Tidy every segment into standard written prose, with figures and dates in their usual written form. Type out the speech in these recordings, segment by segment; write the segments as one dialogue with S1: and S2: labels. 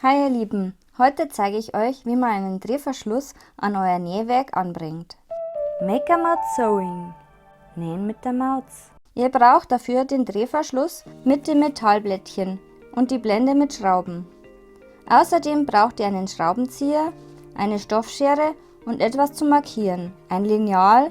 S1: Hi ihr Lieben, heute zeige ich euch, wie man einen Drehverschluss an euer Nähwerk anbringt. Make a Mouth Sewing. Nähen mit der Maus. Ihr braucht dafür den Drehverschluss mit dem Metallblättchen und die Blende mit Schrauben. Außerdem braucht ihr einen Schraubenzieher, eine Stoffschere und etwas zum Markieren, ein Lineal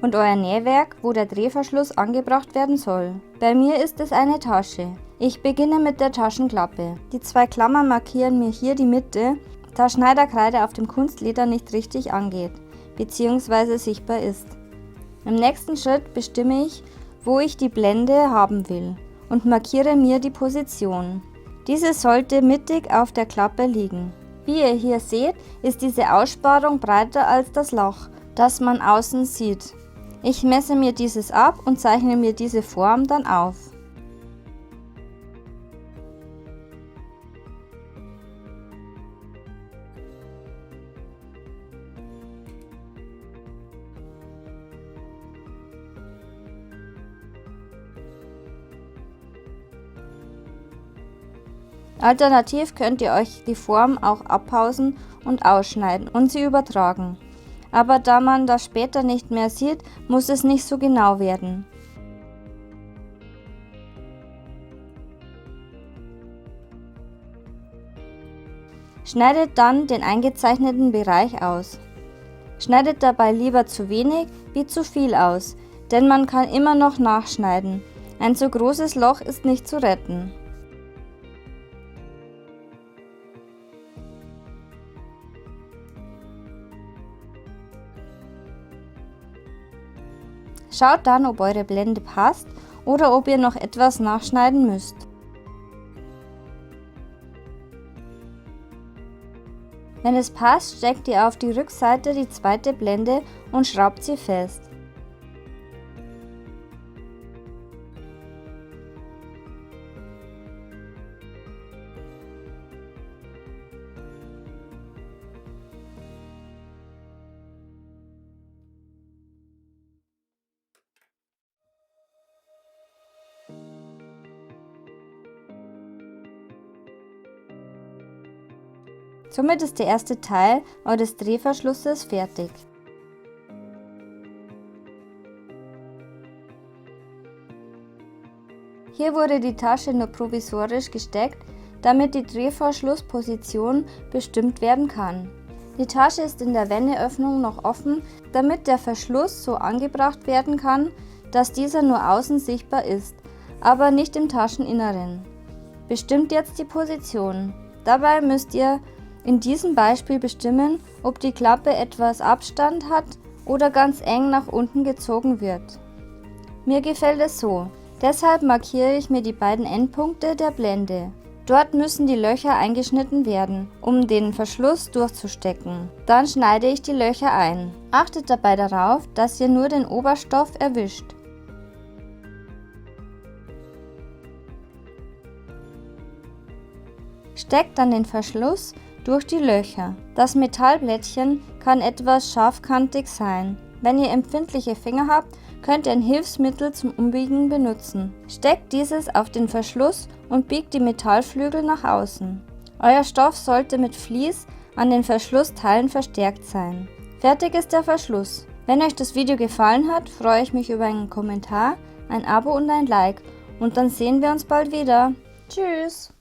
S1: und euer Nähwerk, wo der Drehverschluss angebracht werden soll. Bei mir ist es eine Tasche. Ich beginne mit der Taschenklappe. Die zwei Klammern markieren mir hier die Mitte, da Schneiderkreide auf dem Kunstleder nicht richtig angeht bzw. sichtbar ist. Im nächsten Schritt bestimme ich, wo ich die Blende haben will und markiere mir die Position. Diese sollte mittig auf der Klappe liegen. Wie ihr hier seht, ist diese Aussparung breiter als das Loch, das man außen sieht. Ich messe mir dieses ab und zeichne mir diese Form dann auf. Alternativ könnt ihr euch die Form auch abpausen und ausschneiden und sie übertragen. Aber da man das später nicht mehr sieht, muss es nicht so genau werden. Schneidet dann den eingezeichneten Bereich aus. Schneidet dabei lieber zu wenig wie zu viel aus, denn man kann immer noch nachschneiden. Ein zu großes Loch ist nicht zu retten. Schaut dann, ob eure Blende passt oder ob ihr noch etwas nachschneiden müsst. Wenn es passt, steckt ihr auf die Rückseite die zweite Blende und schraubt sie fest. Somit ist der erste Teil eures Drehverschlusses fertig. Hier wurde die Tasche nur provisorisch gesteckt, damit die Drehverschlussposition bestimmt werden kann. Die Tasche ist in der Wendeöffnung noch offen, damit der Verschluss so angebracht werden kann, dass dieser nur außen sichtbar ist, aber nicht im Tascheninneren. Bestimmt jetzt die Position. Dabei müsst ihr in diesem Beispiel bestimmen, ob die Klappe etwas Abstand hat oder ganz eng nach unten gezogen wird. Mir gefällt es so, deshalb markiere ich mir die beiden Endpunkte der Blende. Dort müssen die Löcher eingeschnitten werden, um den Verschluss durchzustecken. Dann schneide ich die Löcher ein. Achtet dabei darauf, dass ihr nur den Oberstoff erwischt. Steckt dann den Verschluss durch die Löcher. Das Metallblättchen kann etwas scharfkantig sein. Wenn ihr empfindliche Finger habt, könnt ihr ein Hilfsmittel zum Umbiegen benutzen. Steckt dieses auf den Verschluss und biegt die Metallflügel nach außen. Euer Stoff sollte mit Vlies an den Verschlussteilen verstärkt sein. Fertig ist der Verschluss. Wenn euch das Video gefallen hat, freue ich mich über einen Kommentar, ein Abo und ein Like. Und dann sehen wir uns bald wieder. Tschüss!